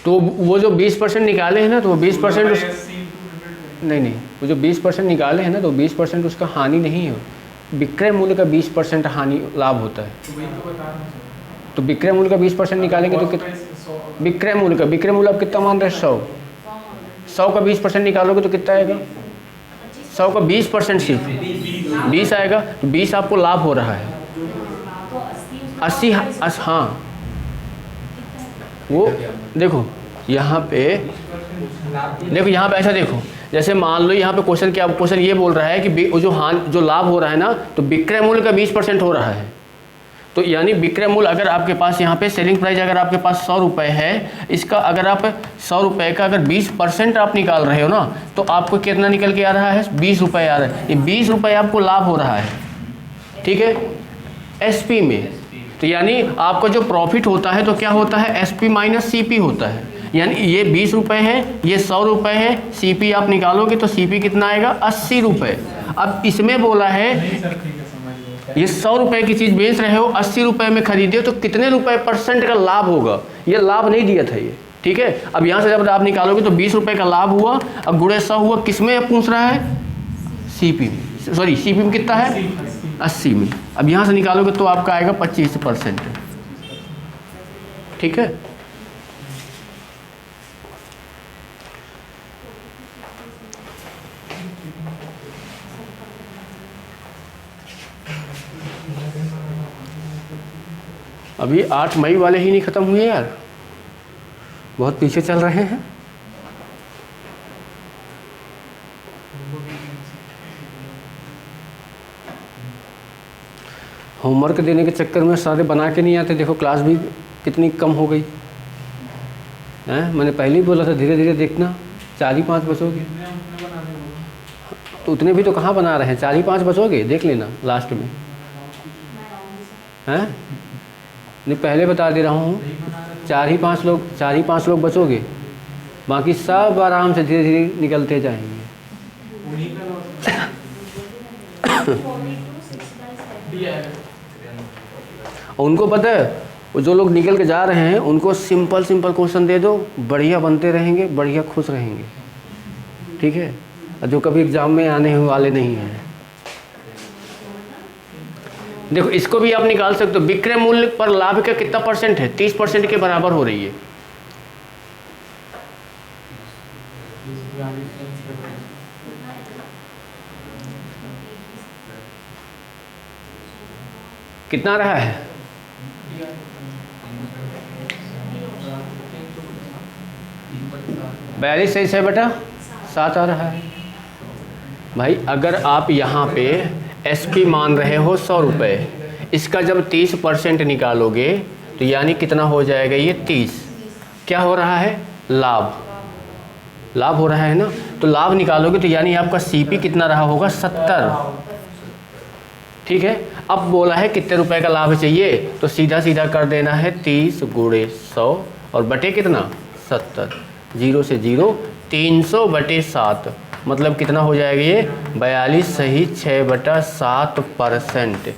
तो वो जो 20% निकाले हैं ना, तो वो 20% नहीं, वो जो 20% निकाले हैं ना, तो 20% उसका हानि नहीं है, विक्रय मूल्य का 20% हानि लाभ होता है। तो वही तो बता रहा हूँ। तो विक्रय मूल्य का 20% निकालेंगे तो कितना, विक्रय मूल्य आप कितना मान रहे हैं? 100 का 20% निकालोगे तो कितना आएगा? 100 का 20% सिर्फ 20 आएगा, तो 20 आपको लाभ हो रहा है। तो 80 हाँ, वो देखो यहाँ पे, ऐसा देखो, जैसे मान लो यहाँ पे क्वेश्चन ये बोल रहा है कि जो लाभ हो रहा है ना, तो विक्रय मूल्य का 20% हो रहा है। तो यानी विक्रय मूल्य अगर आपके पास यहाँ पे सेलिंग प्राइस अगर आपके पास 100 रुपये है, इसका अगर आप 100 रुपये का अगर 20% आप निकाल रहे हो ना, तो आपको कितना निकल के आ रहा है? 20 रुपये आ रहा है। ये 20 रुपये आपको लाभ हो रहा है, ठीक है, एसपी में। तो यानी आपका जो प्रॉफिट होता है तो क्या होता है? एसपी माइनस सीपी होता है। यानी ये 20 रुपये है, ये 100 रुपये है, सीपी आप निकालोगे तो सीपी कितना आएगा? 80 रुपये। अब इसमें बोला है नहीं सर, ठीक है, समझ गए। ये 100 रुपये की चीज़ बेच रहे हो, 80 रुपये में खरीदे हो, तो कितने रुपए % का लाभ होगा? ये लाभ नहीं दिया था ये, ठीक है। अब यहाँ से जब आप निकालोगे तो 20 रुपये का लाभ हुआ, अब गुणे 100 हुआ, किसमें पूछ रहा है? सीपी में, सॉरी सीपी में कितना है? 80 में। अब यहाँ से निकालोगे तो आपका आएगा 25%, ठीक है। अभी 8 मई वाले ही नहीं ख़त्म हुए यार, बहुत पीछे चल रहे हैं। होमवर्क देने के चक्कर में सारे बना के नहीं आते। देखो क्लास भी कितनी कम हो गई हैं। मैंने पहले ही बोला था धीरे धीरे देखना, 4 ही 5 बचोगे। तो उतने भी तो कहाँ बना रहे हैं, 4 ही 5 बचोगे, देख लेना लास्ट में, हैं। नहीं पहले बता दे रहा हूँ, 4 ही 5 लोग बचोगे, बाकी सब आराम से धीरे धीरे निकलते जाएंगे। और उनको पता है, वो जो लोग निकल के जा रहे हैं उनको सिंपल क्वेश्चन दे दो, बढ़िया बनते रहेंगे, बढ़िया खुश रहेंगे, ठीक है। और जो कभी एग्ज़ाम में आने वाले नहीं हैं, देखो इसको भी आप निकाल सकते हो। विक्रय मूल्य पर लाभ का कितना % है? 30% के बराबर हो रही है। कितना रहा है? 42 सही से बेटा 7 आ रहा है। भाई अगर आप यहाँ पे एसपी मान रहे हो 100 रुपये, इसका जब 30% निकालोगे तो यानी कितना हो जाएगा? ये 30। क्या हो रहा है? लाभ हो रहा है ना। तो लाभ निकालोगे तो यानी आपका सीपी कितना रहा होगा? 70, ठीक है। अब बोला है कितने रुपए का लाभ चाहिए, तो सीधा कर देना है 30 गुणे 100 और बटे कितना? 70। 0 से 0, 300 बटे 7, मतलब कितना हो जाएगा ये? 42 सही 6/7%।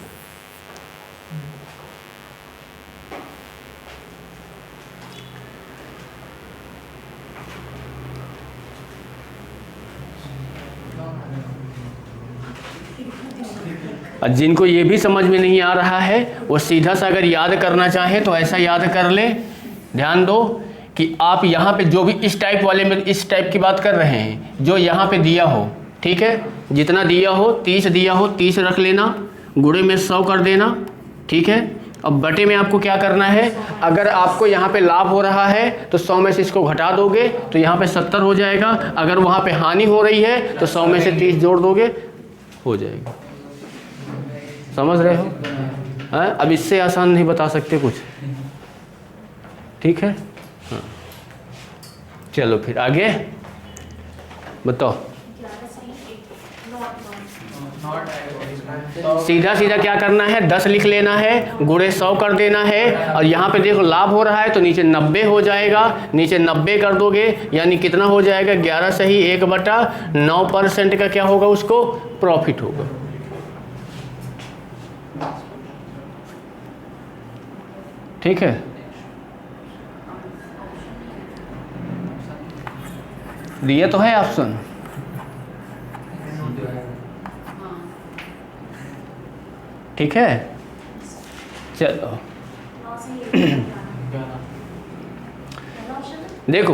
और जिनको ये भी समझ में नहीं आ रहा है वो सीधा सा अगर याद करना चाहे तो ऐसा याद कर ले। ध्यान दो कि आप यहाँ पे जो भी इस टाइप वाले में इस टाइप की बात कर रहे हैं, जो यहाँ पे दिया हो, ठीक है, जितना दिया हो 30 दिया हो 30 रख लेना, गुणे में 100 कर देना, ठीक है। अब बटे में आपको क्या करना है? अगर आपको यहाँ पे लाभ हो रहा है तो 100 में से इसको घटा दोगे तो यहाँ पे 70 हो जाएगा। अगर वहाँ पे हानि हो रही है तो 100 में से 30 जोड़ दोगे, हो जाएगा। समझ रहे हो? हाँ, अब इससे आसान नहीं बता सकते कुछ, ठीक है। हाँ, चलो फिर आगे बताओ। नॉट सीधा सीधा क्या करना है, 10 लिख लेना है, गुणे 100 कर देना है, और यहाँ पे देखो लाभ हो रहा है तो नीचे 90 हो जाएगा, नीचे 90 कर दोगे यानी कितना हो जाएगा, 11 सही 1/9% का क्या होगा, उसको प्रॉफिट होगा। ठीक है, दिया तो है ऑप्शन। ठीक है, चलो देखो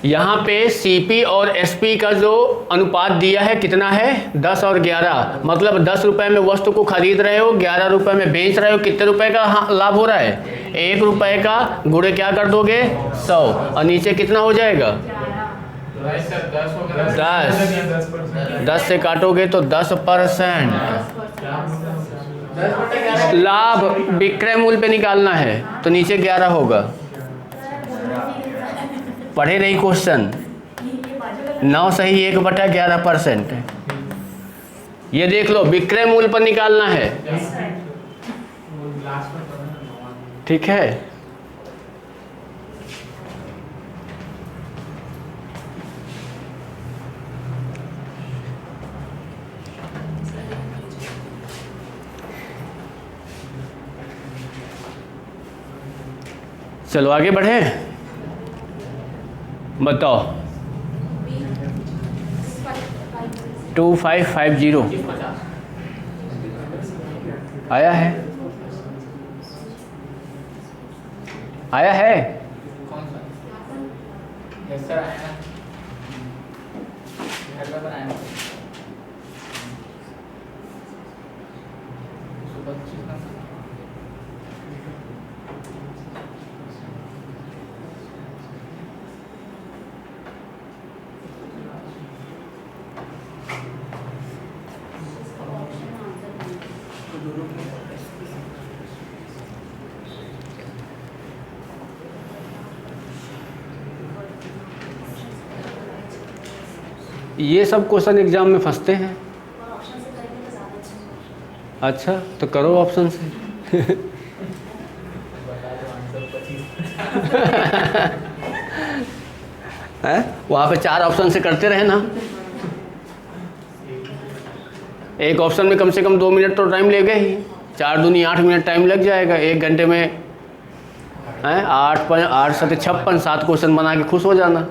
यहाँ पे सीपी और एसपी का जो अनुपात दिया है कितना है, 10 और 11, मतलब 10 रुपए में वस्तु को खरीद रहे हो, 11 रुपए में बेच रहे हो, कितने रुपए का लाभ हो रहा है, 1 रुपए का, गुणे क्या कर दोगे 100, और नीचे कितना हो जाएगा 10 से काटोगे तो 10%। लाभ विक्रय मूल्य पे निकालना है तो नीचे 11 होगा। पढ़े नहीं क्वेश्चन, 9 सही 1/11%। ये देख लो विक्रय मूल्य पर निकालना है। ठीक है, चलो आगे बढ़े, बताओ 2550 आया है, आया है, कौन सा? यस सर, आया है। घर पे बनाया है। सुबह चीज़ का ये सब क्वेश्चन एग्जाम में फंसते हैं। अच्छा तो करो ऑप्शन से। है वहाँ पे 4 ऑप्शन से करते रहे ना, एक ऑप्शन में कम से कम 2 मिनट तो टाइम लेगा ही, 4 दूनी 8 मिनट टाइम लग जाएगा, 1 घंटे में है 8 7 56 7 क्वेश्चन बना के खुश हो जाना।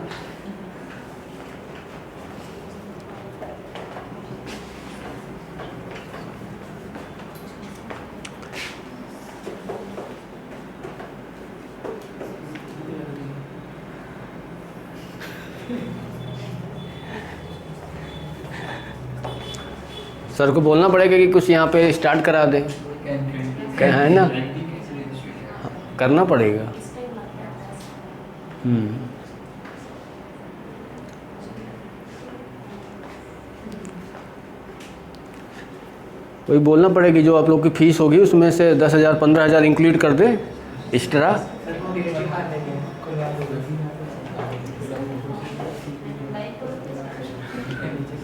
सर को बोलना पड़ेगा कि कुछ यहाँ पे स्टार्ट करा दे, है ना, करना पड़ेगा। वही बोलना पड़ेगा कि जो आप लोग की फीस होगी उसमें से 10,000 15,000 इंक्लूड कर दे एक्स्ट्रा।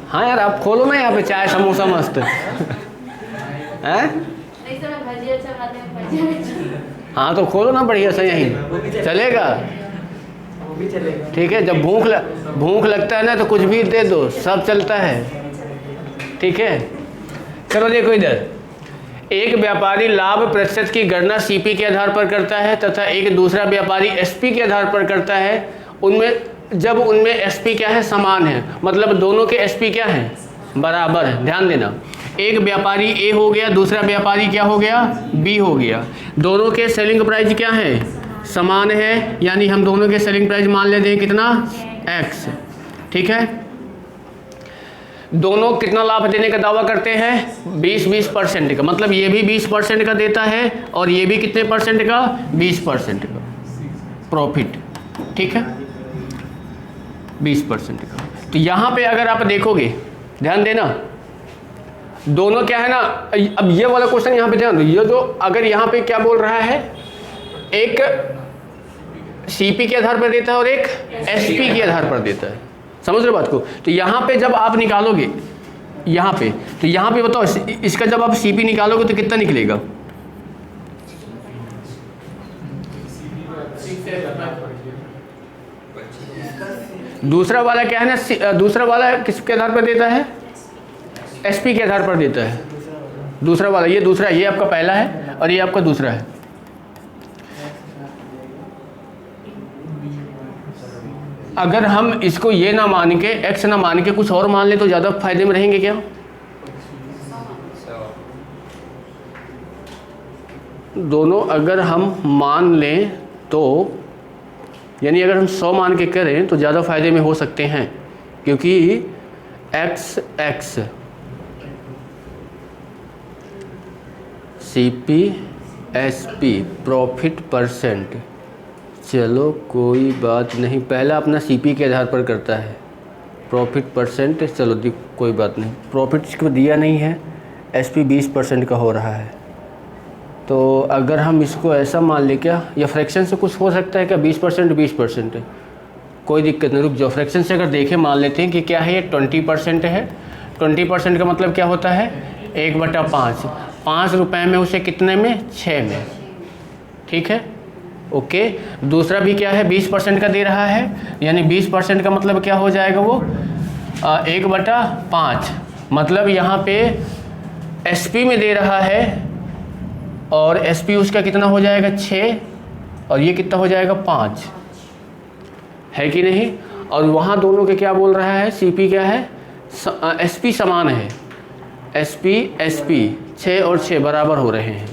हाँ यार आप खोलो ना यहाँ पे चाय समोसा मस्त हैं। हाँ तो खोलो ना बढ़िया से, यहीं चलेगा। ठीक है, जब भूख लगता है ना तो कुछ भी दे दो, सब चलता है। ठीक है, चलो देखो इधर, एक व्यापारी लाभ प्रतिशत की गणना सीपी के आधार पर करता है तथा एक दूसरा व्यापारी एसपी के आधार पर करता है। जब उनमें एसपी क्या है, समान है, मतलब दोनों के एसपी क्या है, बराबर है। ध्यान देना, एक व्यापारी ए हो गया, दूसरा व्यापारी क्या हो गया, बी हो गया। दोनों के सेलिंग प्राइस क्या है, समान है, यानी हम दोनों के सेलिंग प्राइस मान लेते हैं कितना, एक्स। ठीक है, दोनों कितना लाभ देने का दावा करते हैं, 20% का, मतलब ये भी 20% का देता है और ये भी कितने परसेंट का, 20% का प्रॉफिट। ठीक है, 20% का। तो यहाँ पे अगर आप देखोगे, ध्यान देना, दोनों क्या है ना, अब ये वाला क्वेश्चन यहाँ पे ध्यान दो, ये जो अगर यहाँ पे क्या बोल रहा है, एक सीपी के आधार पर देता है और एक एसपी के आधार पर देता है, समझ रहे बात को। तो यहाँ पे जब आप निकालोगे यहाँ पे, तो यहाँ पे बताओ इसका जब आप सीपी निकालोगे तो कितना निकलेगा? दूसरा वाला क्या है ना, दूसरा वाला किसके आधार पर देता है? एसपी के आधार पर देता है दूसरा वाला। ये दूसरा, ये आपका पहला है और ये आपका दूसरा है। अगर हम इसको ये ना मान के, एक्स ना मान के कुछ और मान ले तो ज़्यादा फायदे में रहेंगे क्या? दोनों अगर हम मान लें तो, यानी अगर हम 100 मान के करें तो ज़्यादा फायदे में हो सकते हैं, क्योंकि x x CP SP profit percent, चलो कोई बात नहीं, पहला अपना सीपी के आधार पर करता है, प्रॉफिट परसेंट, चलो कोई बात नहीं, प्रॉफिट इसको दिया नहीं है, एसपी 20% का हो रहा है। तो अगर हम इसको ऐसा मान ले क्या, या फ्रैक्शन से कुछ हो सकता है क्या? 20% 20% है, कोई दिक्कत नहीं, रुक जाओ। फ्रैक्शन से अगर देखें, मान लेते हैं कि क्या है, ये 20% है। 20% का मतलब क्या होता है? 1/5, 5 रुपये में उसे कितने में? 6 में, ठीक है, ओके। दूसरा भी क्या है, 20% का दे रहा है, यानी 20% का मतलब क्या हो जाएगा वो? 1/5, मतलब यहाँ पे एसपी में दे रहा है और एसपी उसका कितना हो जाएगा? 6, और ये कितना हो जाएगा? 5, है कि नहीं? और वहाँ दोनों के क्या बोल रहा है? सीपी क्या है? एसपी समान है, एसपी 6 और 6 बराबर हो रहे हैं।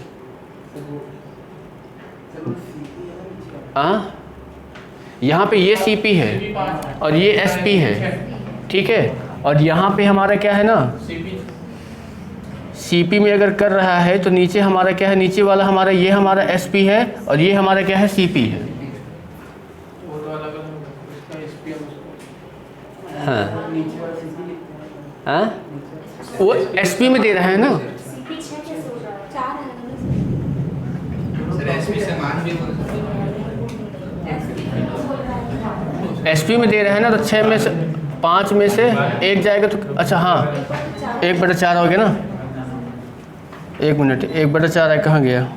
यहाँ पे ये सीपी है और ये एसपी है, ठीक है। और यहाँ पे हमारा क्या है ना, सीपी में अगर कर रहा है तो नीचे हमारा क्या है? नीचे वाला हमारा, ये हमारा एसपी है और ये हमारा क्या है? सीपी है। हाँ हाँ, वो एसपी में दे रहा है ना, एसपी में दे रहा है ना, तो 6 में से 5 में से 1 जाएगा तो, अच्छा हाँ, 1/4 हो गया ना। 1 मिनट, 1/4 है, कहाँ गया?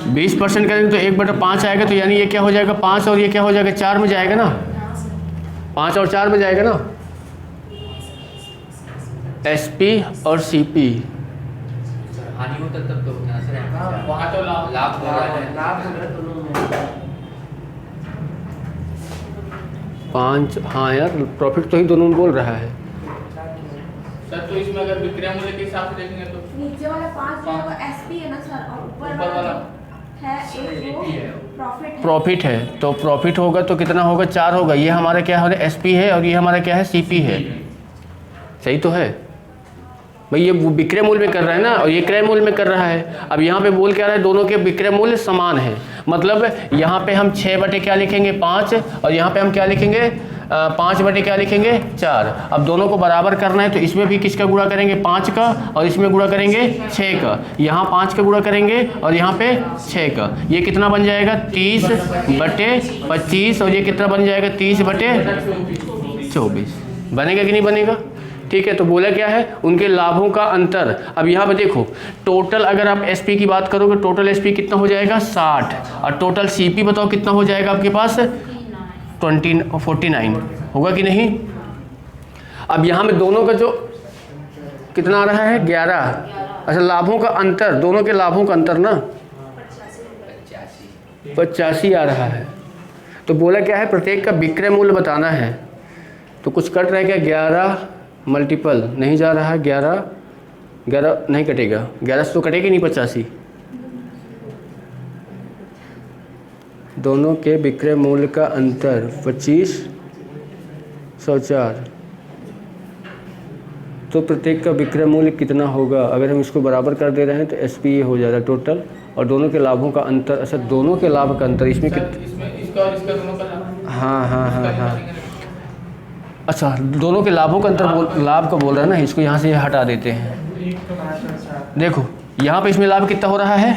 बीस 20% करेंगे तो 1/5 आएगा, तो यानी ये क्या हो जाएगा? 5 और ये क्या हो जाएगा? 4 में जाएगा ना, 5 और 4 में जाएगा ना, एसपी और सीपी। हानि होता तब तो वहाँ तो लाभ हो रहा है, लाभ हो रहा है दोनों में। 5, हाँ यार, प्रॉफिट तो ही दोनों में बोल रहा है। सर तो इसमें अगर विक्रय मूल्य के हिसाब से देखेंगे तो नीचे वाला 5 जो है वो एसपी है ना सर, और ऊपर वाला है एक वो प्रॉफिट है। प्रॉफिट है, तो प्रॉफिट होगा तो कितना होगा? 4 होगा। ये हमारा क्या है? एसपी है और ये हमारा क्या है? सीपी है। सही तो है भाई, ये विक्रय मूल्य में कर रहा है ना और ये क्रय मूल्य में कर रहा है। अब यहाँ पे बोल क्या रहा है? दोनों के विक्रय मूल्य समान है, मतलब यहाँ पे हम 6 बटे क्या लिखेंगे? 5, और यहाँ पे हम क्या लिखेंगे? 5 बटे क्या लिखेंगे? 4। अब दोनों को बराबर करना है तो इसमें भी किसका गुणा करेंगे? 5 का, और इसमें गुणा करेंगे 6 का। यहाँ 5 का गुणा करेंगे और यहाँ पे 6 का। ये कितना बन जाएगा? 30/25, और ये कितना बन जाएगा? 30/24। बनेगा कि नहीं बनेगा? ठीक है, तो बोला क्या है? उनके लाभों का अंतर। अब यहाँ पे देखो, टोटल अगर आप एसपी की बात करोगे, टोटल एसपी कितना हो जाएगा? 60, और टोटल सीपी बताओ कितना हो जाएगा आपके पास? 49 होगा कि नहीं? अब यहाँ में दोनों का जो कितना आ रहा है? 11। अच्छा, लाभों का अंतर, दोनों के लाभों का अंतर ना 85 आ रहा है। तो बोला क्या है? प्रत्येक का विक्रय मूल्य बताना है। तो कुछ कट रहा है क्या? 11 मल्टीपल नहीं जा रहा है, 11 नहीं कटेगा, 11 से तो कटेगी नहीं 85। दोनों के विक्रय मूल्य का अंतर 2504, तो प्रत्येक का विक्रय मूल्य कितना होगा? अगर हम इसको बराबर कर दे रहे हैं तो एसपी ये हो जाएगा टोटल, और दोनों के लाभों का अंतर। अच्छा, दोनों के लाभ का अंतर इसमें इसका और इसका दोनों का लाभ। हाँ। अच्छा, दोनों के लाभों का अंतर लाभ का बोल रहा है ना, इसको यहाँ से हटा देते हैं। देखो यहाँ पे इसमें लाभ कितना हो रहा है?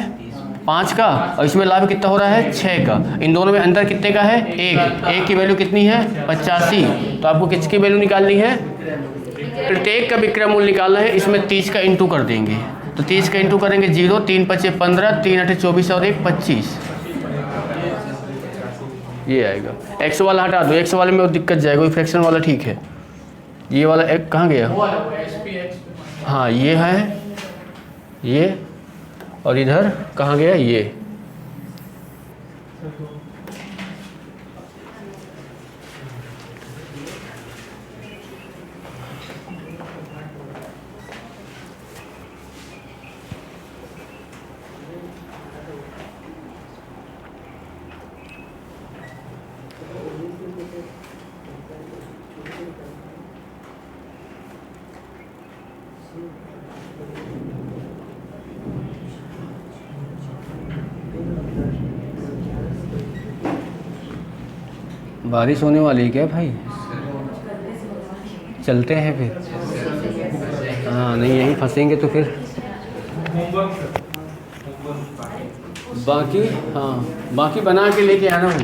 5 का, और इसमें लाभ कितना हो रहा है 6 का। इन दोनों में अंतर कितने का है 1 की वैल्यू कितनी है 85। तो आपको किसकी वैल्यू निकालनी है, प्रत्येक का विक्रय मूल्य निकालना है। इसमें 30 का इंटू कर देंगे, तो 30 का इंटू करेंगे 0, 3 5 15, 3 8 24 और 1 25, ये आएगा। एक्स वाला हटा दो, एक्स वाले में दिक्कत जाएगा, वही फ्रैक्शन वाला ठीक है। ये वाला एक कहाँ गया, हाँ ये है ये, और इधर कहाँ गया ये। बारिश होने वाली है क्या भाई, चलते हैं फिर। हाँ नहीं यहीं फंसेंगे तो फिर बाकी, हाँ बाकी बना के लेके आना है।